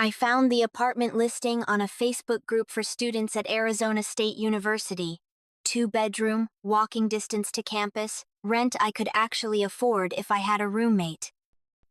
I found the apartment listing on a Facebook group for students at Arizona State University. 2-bedroom, walking distance to campus, rent I could actually afford if I had a roommate.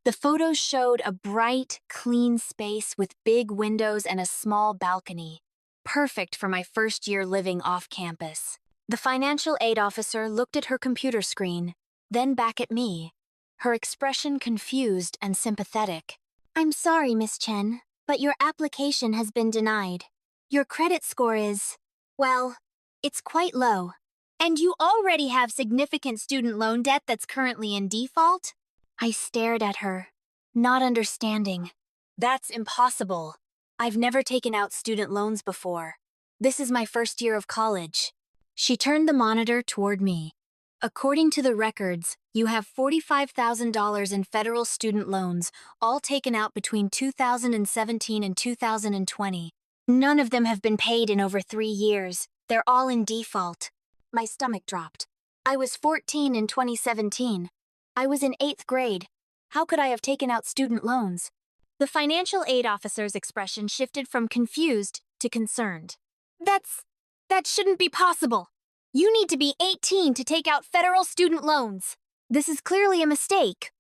The photos showed a bright, clean space with big windows and a small balcony. Perfect for my first year living off campus. The financial aid officer looked at her computer screen, then back at me, her expression confused and sympathetic. "I'm sorry, Miss Chen, but your application has been denied. Your credit score is, well, it's quite low. And you already have significant student loan debt that's currently in default?" I stared at her, not understanding. "That's impossible. I've never taken out student loans before. This is my first year of college." She turned the monitor toward me. "According to the records, you have $45,000 in federal student loans, all taken out between 2017 and 2020. None of them have been paid in over 3 years. They're all in default." My stomach dropped. I was 14 in 2017. I was in 8th grade. How could I have taken out student loans? The financial aid officer's expression shifted from confused to concerned. That shouldn't be possible. You need to be 18 to take out federal student loans. This is clearly a mistake.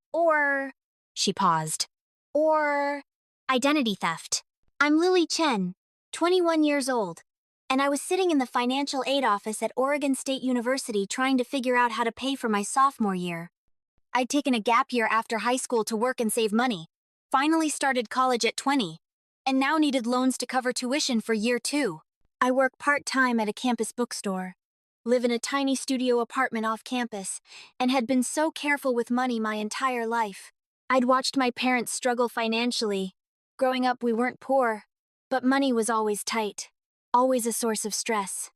She paused. Or identity theft. I'm Lily Chen, 21 years old, and I was sitting in the financial aid office at Oregon State University trying to figure out how to pay for my sophomore year. I'd taken a gap year after high school to work and save money, finally started college at 20, and now needed loans to cover tuition for year 2. I work part-time at a campus bookstore, live in a tiny studio apartment off campus, and had been so careful with money my entire life. I'd watched my parents struggle financially. Growing up, we weren't poor, but money was always tight, always a source of stress.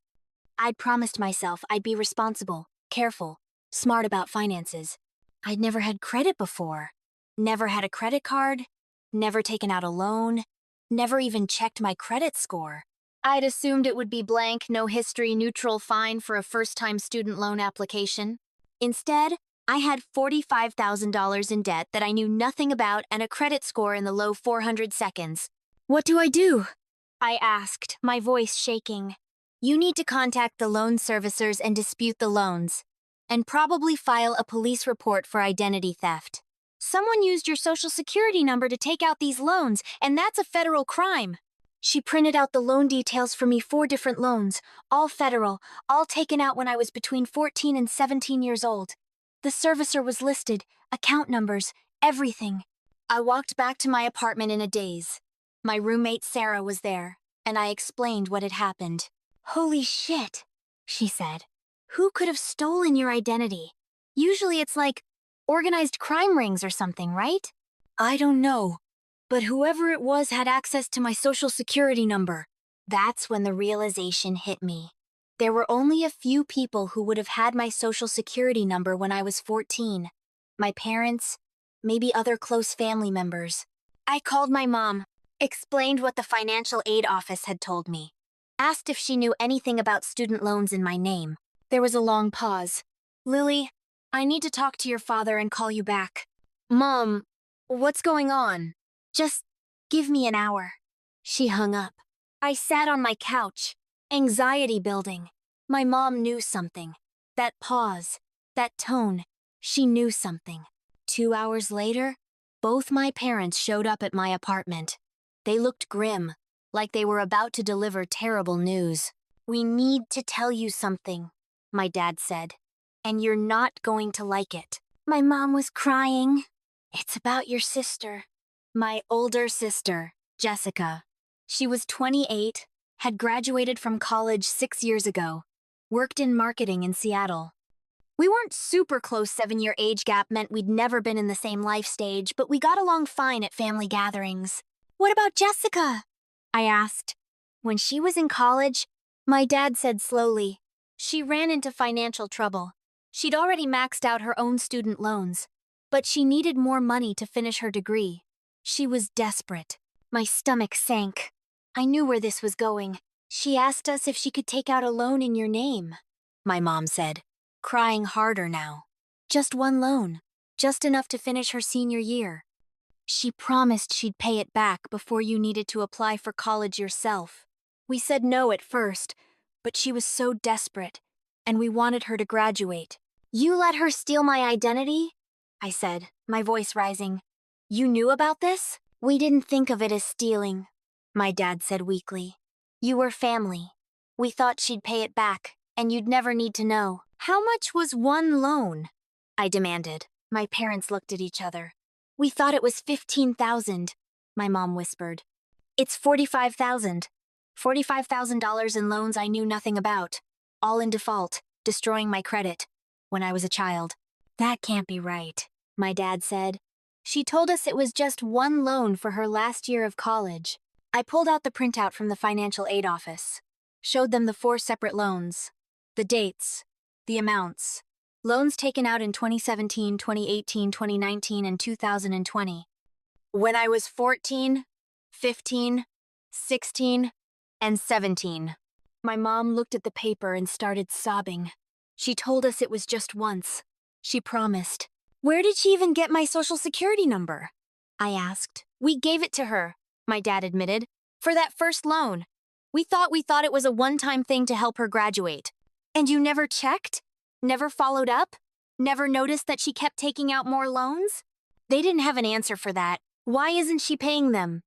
I'd promised myself I'd be responsible, careful, smart about finances. I'd never had credit before, never had a credit card, never taken out a loan, never even checked my credit score. I'd assumed it would be blank, no history, neutral, fine for a first-time student loan application. Instead, I had $45,000 in debt that I knew nothing about and a credit score in the low 400 seconds. "What do I do?" I asked, my voice shaking. "You need to contact the loan servicers and dispute the loans, and probably file a police report for identity theft. Someone used your social security number to take out these loans, and that's a federal crime." She printed out the loan details for me, 4 different loans, all federal, all taken out when I was between 14 and 17 years old. The servicer was listed, account numbers, everything. I walked back to my apartment in a daze. My roommate Sarah was there, and I explained what had happened. "Holy shit," she said. "Who could have stolen your identity? Usually it's like organized crime rings or something, right?" "I don't know. But whoever it was had access to my social security number." That's when the realization hit me. There were only a few people who would have had my social security number when I was 14. My parents, maybe other close family members. I called my mom, explained what the financial aid office had told me, asked if she knew anything about student loans in my name. There was a long pause. "Lily, I need to talk to your father and call you back." "Mom, what's going on?" "Just give me an hour." She hung up. I sat on my couch, anxiety building. My mom knew something. That pause, that tone, she knew something. 2 hours later, both my parents showed up at my apartment. They looked grim, like they were about to deliver terrible news. "We need to tell you something," my dad said, "and you're not going to like it." My mom was crying. "It's about your sister." My older sister, Jessica. She was 28, had graduated from college 6 years ago, worked in marketing in Seattle. We weren't super close. 7-year age gap meant we'd never been in the same life stage, but we got along fine at family gatherings. "What about Jessica?" I asked. "When she was in college," my dad said slowly, "she ran into financial trouble. She'd already maxed out her own student loans, but she needed more money to finish her degree. She was desperate." My stomach sank. I knew where this was going. "She asked us if she could take out a loan in your name," my mom said, crying harder now. "Just one loan, just enough to finish her senior year." She promised she'd pay it back before you needed to apply for college yourself. We said no at first, but she was so desperate, and we wanted her to graduate. You let her steal my identity? I said, my voice rising. You knew about this? We didn't think of it as stealing, my dad said weakly. You were family. We thought she'd pay it back, and you'd never need to know. How much was one loan? I demanded. My parents looked at each other. We thought it was $15,000, my mom whispered. It's $45,000. $45,000 in loans I knew nothing about, all in default, destroying my credit, when I was a child. That can't be right, my dad said. She told us it was just one loan for her last year of college. I pulled out the printout from the financial aid office, showed them the 4 separate loans, the dates, the amounts. Loans taken out in 2017, 2018, 2019, and 2020. When I was 14, 15, 16, and 17. My mom looked at the paper and started sobbing. She told us it was just once. She promised. Where did she even get my social security number? I asked. We gave it to her, my dad admitted, for that first loan. We thought it was a one-time thing to help her graduate. And you never checked? Never followed up? Never noticed that she kept taking out more loans? They didn't have an answer for that. Why isn't she paying them?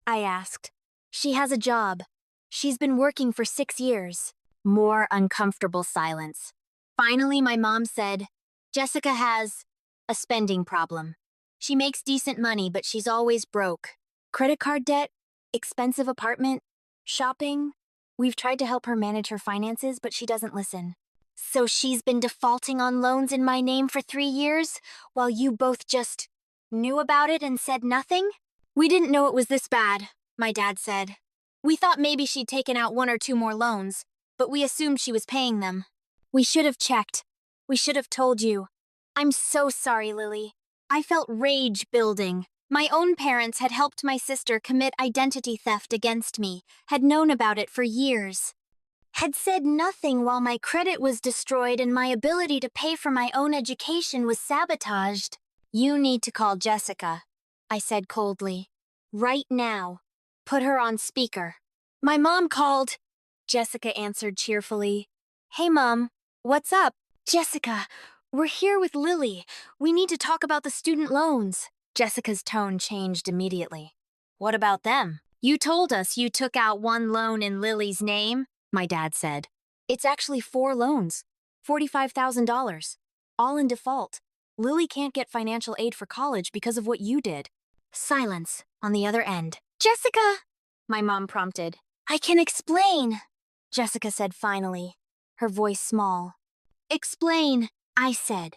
I asked. She has a job. She's been working for 6 years. More uncomfortable silence. Finally, my mom said, Jessica has a spending problem. She makes decent money, but she's always broke. Credit card debt, expensive apartment, shopping. We've tried to help her manage her finances, but she doesn't listen. So she's been defaulting on loans in my name for 3 years, while you both just knew about it and said nothing? We didn't know it was this bad, my dad said. We thought maybe she'd taken out 1 or 2 more loans, but we assumed she was paying them. We should have checked. We should have told you. I'm so sorry, Lily. I felt rage building. My own parents had helped my sister commit identity theft against me, had known about it for years. Had said nothing while my credit was destroyed and my ability to pay for my own education was sabotaged. You need to call Jessica, I said coldly. Right now. Put her on speaker. My mom called. Jessica answered cheerfully. Hey, Mom. What's up? Jessica, we're here with Lily. We need to talk about the student loans. Jessica's tone changed immediately. What about them? You told us you took out 1 loan in Lily's name, my dad said. It's actually 4 loans, $45,000, all in default. Lily can't get financial aid for college because of what you did. Silence on the other end. Jessica, my mom prompted. I can explain, Jessica said finally, her voice small. Explain, I said.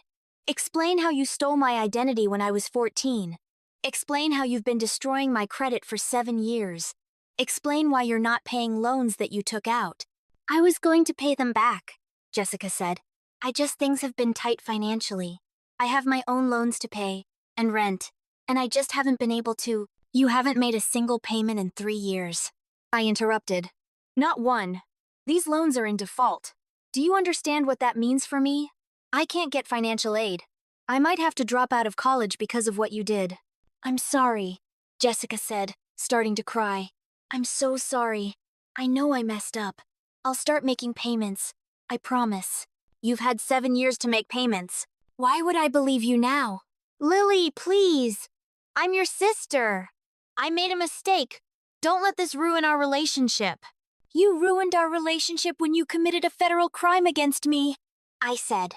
Explain how you stole my identity when I was 14. Explain how you've been destroying my credit for 7 years. Explain why you're not paying loans that you took out. I was going to pay them back, Jessica said. Things have been tight financially. I have my own loans to pay, and rent, and I just haven't been able to. You haven't made a single payment in 3 years. I interrupted. Not one. These loans are in default. Do you understand what that means for me? I can't get financial aid. I might have to drop out of college because of what you did. I'm sorry, Jessica said, starting to cry. I'm so sorry. I know I messed up. I'll start making payments. I promise. You've had 7 years to make payments. Why would I believe you now? Lily, please. I'm your sister. I made a mistake. Don't let this ruin our relationship. You ruined our relationship when you committed a federal crime against me, I said.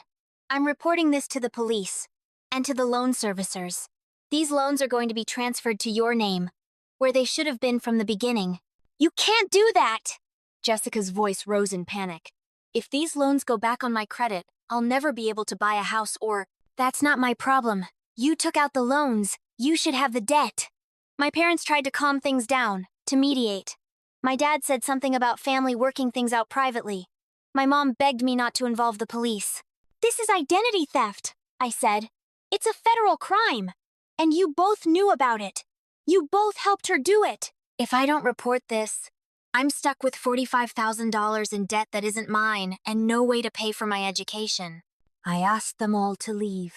I'm reporting this to the police and to the loan servicers. These loans are going to be transferred to your name, where they should have been from the beginning. You can't do that! Jessica's voice rose in panic. If these loans go back on my credit, I'll never be able to buy a house or... That's not my problem. You took out the loans. You should have the debt. My parents tried to calm things down, to mediate. My dad said something about family working things out privately. My mom begged me not to involve the police. This is identity theft, I said. It's a federal crime. And you both knew about it. You both helped her do it. If I don't report this, I'm stuck with $45,000 in debt that isn't mine and no way to pay for my education. I asked them all to leave.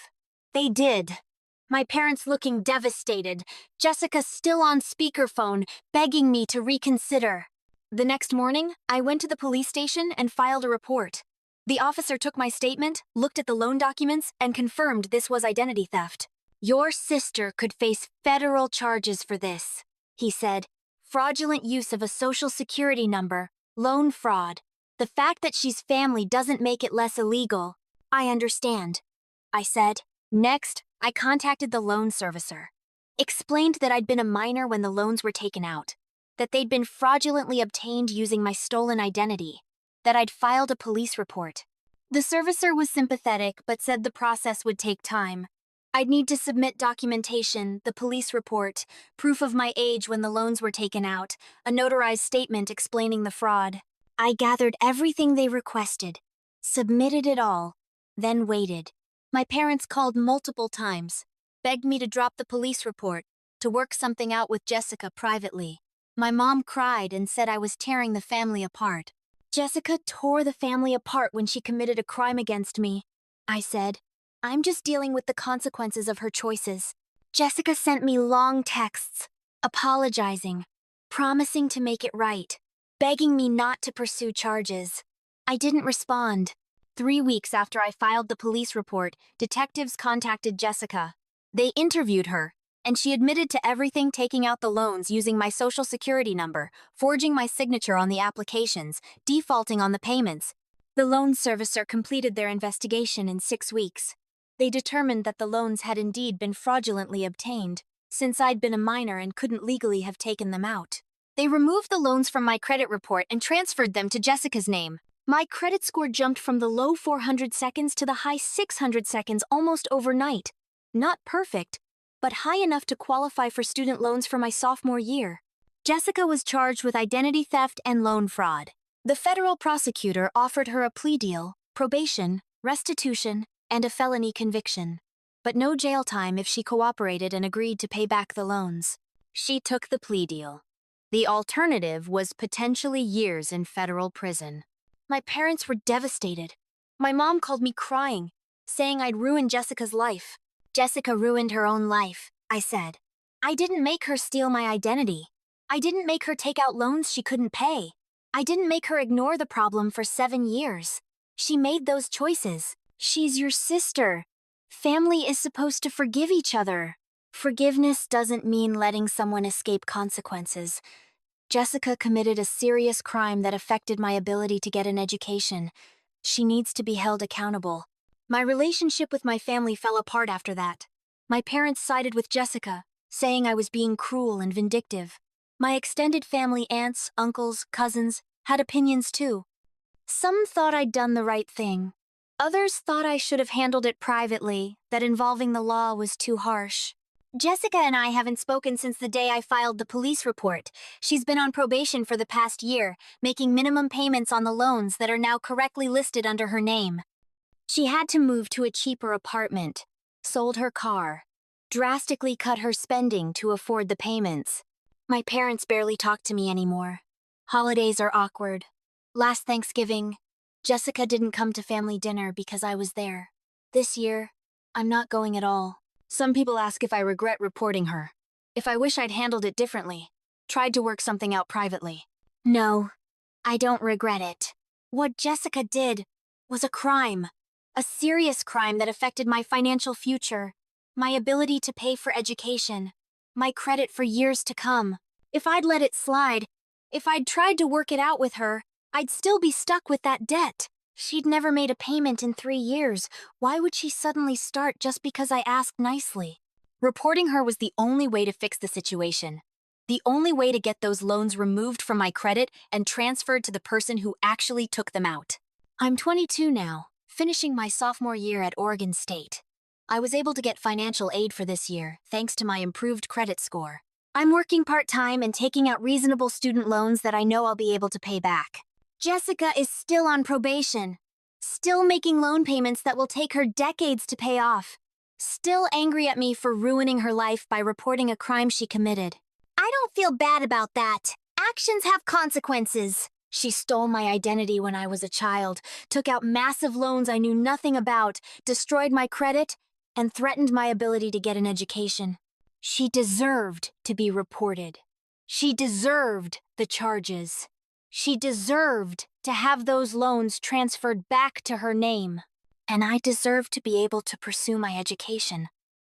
They did. My parents looking devastated. Jessica still on speakerphone, begging me to reconsider. The next morning, I went to the police station and filed a report. The officer took my statement, looked at the loan documents, and confirmed this was identity theft. Your sister could face federal charges for this, he said. Fraudulent use of a social security number, loan fraud. The fact that she's family doesn't make it less illegal. I understand, I said. Next, I contacted the loan servicer. Explained that I'd been a minor when the loans were taken out, that they'd been fraudulently obtained using my stolen identity, that I'd filed a police report. The servicer was sympathetic but said the process would take time. I'd need to submit documentation, the police report, proof of my age when the loans were taken out, a notarized statement explaining the fraud. I gathered everything they requested, submitted it all, then waited. My parents called multiple times, begged me to drop the police report, to work something out with Jessica privately. My mom cried and said I was tearing the family apart. Jessica tore the family apart when she committed a crime against me, I said. I'm just dealing with the consequences of her choices. Jessica sent me long texts, apologizing, promising to make it right, begging me not to pursue charges. I didn't respond. 3 weeks after I filed the police report, detectives contacted Jessica. They interviewed her, and she admitted to everything, taking out the loans using my social security number, forging my signature on the applications, defaulting on the payments. The loan servicer completed their investigation in 6 weeks. They determined that the loans had indeed been fraudulently obtained, since I'd been a minor and couldn't legally have taken them out. They removed the loans from my credit report and transferred them to Jessica's name. My credit score jumped from the low 400 seconds to the high 600 seconds almost overnight. Not perfect, but high enough to qualify for student loans for my sophomore year. Jessica was charged with identity theft and loan fraud. The federal prosecutor offered her a plea deal, probation, restitution, and a felony conviction, but no jail time if she cooperated and agreed to pay back the loans. She took the plea deal. The alternative was potentially years in federal prison. My parents were devastated. My mom called me crying, saying I'd ruined Jessica's life. Jessica ruined her own life, I said. I didn't make her steal my identity. I didn't make her take out loans she couldn't pay. I didn't make her ignore the problem for 7 years. She made those choices. She's your sister. Family is supposed to forgive each other. Forgiveness doesn't mean letting someone escape consequences. Jessica committed a serious crime that affected my ability to get an education. She needs to be held accountable. My relationship with my family fell apart after that. My parents sided with Jessica, saying I was being cruel and vindictive. My extended family, aunts, uncles, cousins, had opinions too. Some thought I'd done the right thing. Others thought I should have handled it privately, that involving the law was too harsh. Jessica and I haven't spoken since the day I filed the police report. She's been on probation for the past year, making minimum payments on the loans that are now correctly listed under her name. She had to move to a cheaper apartment, sold her car, drastically cut her spending to afford the payments. My parents barely talk to me anymore. Holidays are awkward. Last Thanksgiving, Jessica didn't come to family dinner because I was there. This year, I'm not going at all. Some people ask if I regret reporting her, if I wish I'd handled it differently, tried to work something out privately. No, I don't regret it. What Jessica did was a crime, a serious crime that affected my financial future, my ability to pay for education, my credit for years to come. If I'd let it slide, if I'd tried to work it out with her, I'd still be stuck with that debt. She'd never made a payment in 3 years. Why would she suddenly start just because I asked nicely? Reporting her was the only way to fix the situation. The only way to get those loans removed from my credit and transferred to the person who actually took them out. I'm 22 now, finishing my sophomore year at Oregon State. I was able to get financial aid for this year, thanks to my improved credit score. I'm working part-time and taking out reasonable student loans that I know I'll be able to pay back. Jessica is still on probation, still making loan payments that will take her decades to pay off, still angry at me for ruining her life by reporting a crime she committed. I don't feel bad about that. Actions have consequences. She stole my identity when I was a child, took out massive loans I knew nothing about, destroyed my credit, and threatened my ability to get an education. She deserved to be reported. She deserved the charges. She deserved to have those loans transferred back to her name. And I deserved to be able to pursue my education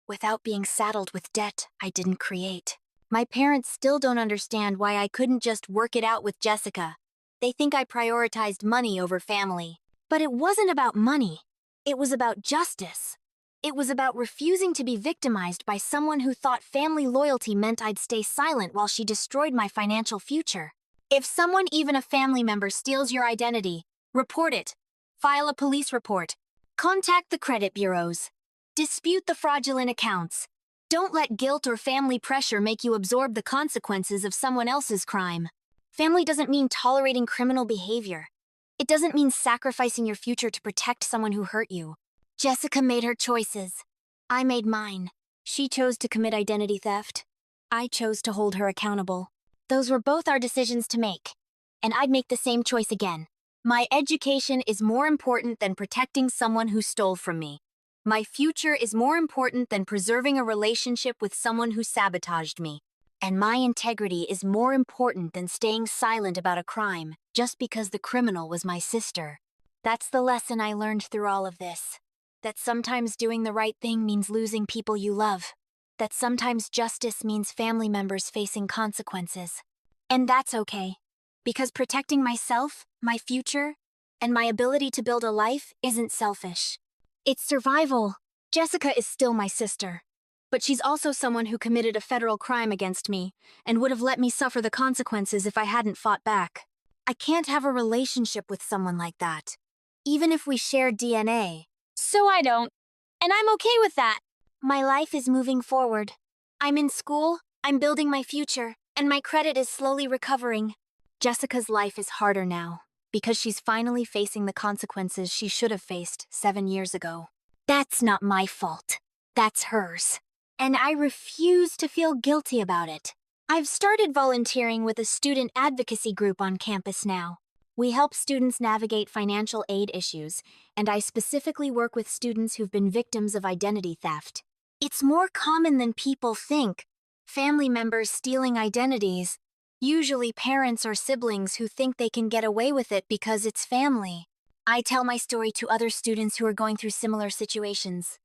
without being saddled with debt I didn't create. My parents still don't understand why I couldn't just work it out with Jessica. They think I prioritized money over family. But it wasn't about money. It was about justice. It was about refusing to be victimized by someone who thought family loyalty meant I'd stay silent while she destroyed my financial future. If someone, even a family member, steals your identity, report it. File a police report. Contact the credit bureaus. Dispute the fraudulent accounts. Don't let guilt or family pressure make you absorb the consequences of someone else's crime. Family doesn't mean tolerating criminal behavior. It doesn't mean sacrificing your future to protect someone who hurt you. Jessica made her choices. I made mine. She chose to commit identity theft. I chose to hold her accountable. Those were both our decisions to make. And I'd make the same choice again. My education is more important than protecting someone who stole from me. My future is more important than preserving a relationship with someone who sabotaged me. And my integrity is more important than staying silent about a crime just because the criminal was my sister. That's the lesson I learned through all of this. That sometimes doing the right thing means losing people you love. That sometimes justice means family members facing consequences. And that's okay, because protecting myself, my future, and my ability to build a life isn't selfish. It's survival. Jessica is still my sister. But she's also someone who committed a federal crime against me and would have let me suffer the consequences if I hadn't fought back. I can't have a relationship with someone like that, even if we share DNA. So I don't. And I'm okay with that. My life is moving forward. I'm in school, I'm building my future, and my credit is slowly recovering. Jessica's life is harder now, because she's finally facing the consequences she should have faced 7 years ago. That's not my fault. That's hers. And I refuse to feel guilty about it. I've started volunteering with a student advocacy group on campus now. We help students navigate financial aid issues, and I specifically work with students who've been victims of identity theft. It's more common than people think. Family members stealing identities, usually parents or siblings who think they can get away with it because it's family. I tell my story to other students who are going through similar situations.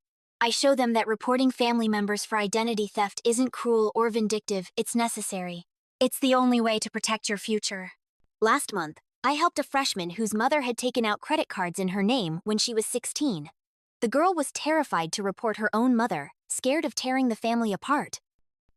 I show them that reporting family members for identity theft isn't cruel or vindictive, it's necessary. It's the only way to protect your future. Last month, I helped a freshman whose mother had taken out credit cards in her name when she was 16. The girl was terrified to report her own mother, scared of tearing the family apart.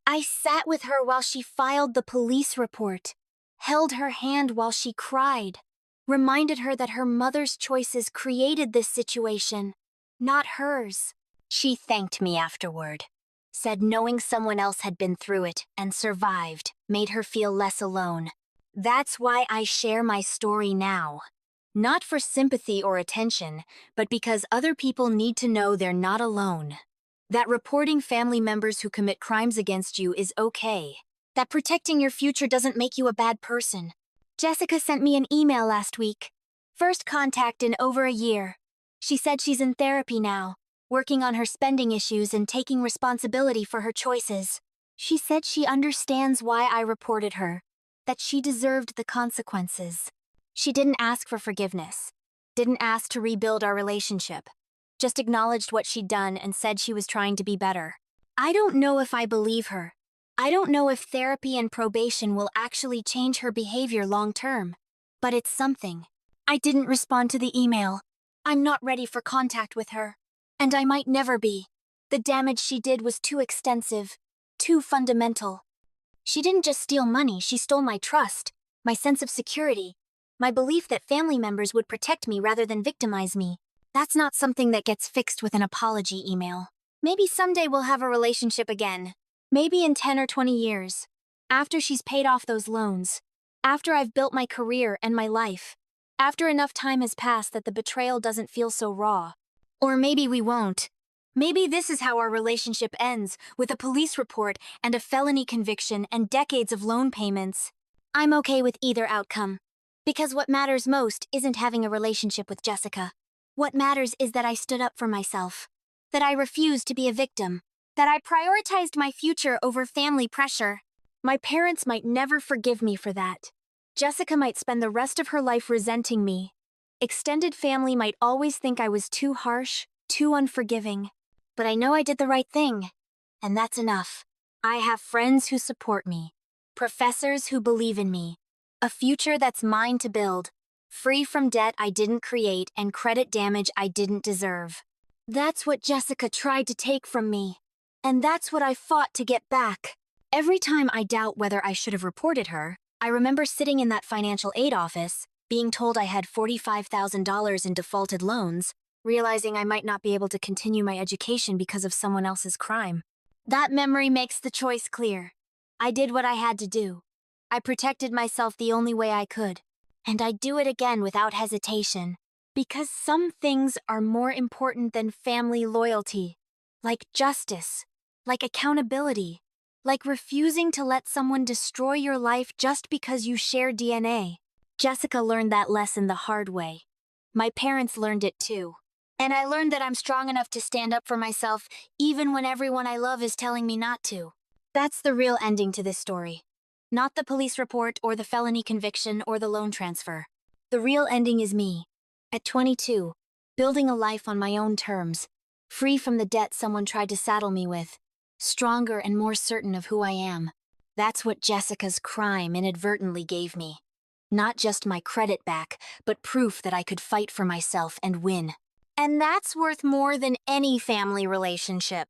I sat with her while she filed the police report, held her hand while she cried, reminded her that her mother's choices created this situation, not hers. She thanked me afterward, said knowing someone else had been through it and survived made her feel less alone. That's why I share my story now. Not for sympathy or attention, but because other people need to know they're not alone. That reporting family members who commit crimes against you is okay. That protecting your future doesn't make you a bad person. Jessica sent me an email last week. First contact in over a year. She said she's in therapy now, working on her spending issues and taking responsibility for her choices. She said she understands why I reported her, that she deserved the consequences. She didn't ask for forgiveness, didn't ask to rebuild our relationship, just acknowledged what she'd done and said she was trying to be better. I don't know if I believe her. I don't know if therapy and probation will actually change her behavior long term, but it's something. I didn't respond to the email. I'm not ready for contact with her. And I might never be. The damage she did was too extensive, too fundamental. She didn't just steal money, she stole my trust, my sense of security, my belief that family members would protect me rather than victimize me. That's not something that gets fixed with an apology email. Maybe someday we'll have a relationship again. Maybe in 10 or 20 years. After she's paid off those loans. After I've built my career and my life. After enough time has passed that the betrayal doesn't feel so raw. Or maybe we won't. Maybe this is how our relationship ends, with a police report and a felony conviction and decades of loan payments. I'm okay with either outcome. Because what matters most isn't having a relationship with Jessica. What matters is that I stood up for myself. that I refused to be a victim, that I prioritized my future over family pressure. My parents might never forgive me for that. Jessica might spend the rest of her life resenting me. Extended family might always think I was too harsh, too unforgiving. But I know I did the right thing, and that's enough. I have friends who support me, professors who believe in me, a future that's mine to build, free from debt I didn't create and credit damage I didn't deserve. That's what Jessica tried to take from me, and that's what I fought to get back. Every time I doubt whether I should have reported her, I remember sitting in that financial aid office, being told I had $45,000 in defaulted loans, realizing I might not be able to continue my education because of someone else's crime. That memory makes the choice clear. I did what I had to do. I protected myself the only way I could. And I'd do it again without hesitation. Because some things are more important than family loyalty. Like justice. Like accountability. Like refusing to let someone destroy your life just because you share DNA. Jessica learned that lesson the hard way. My parents learned it too. And I learned that I'm strong enough to stand up for myself even when everyone I love is telling me not to. That's the real ending to this story. Not the police report or the felony conviction or the loan transfer. The real ending is me. At 22, building a life on my own terms, free from the debt someone tried to saddle me with, stronger and more certain of who I am. That's what Jessica's crime inadvertently gave me. Not just my credit back, but proof that I could fight for myself and win. And that's worth more than any family relationship.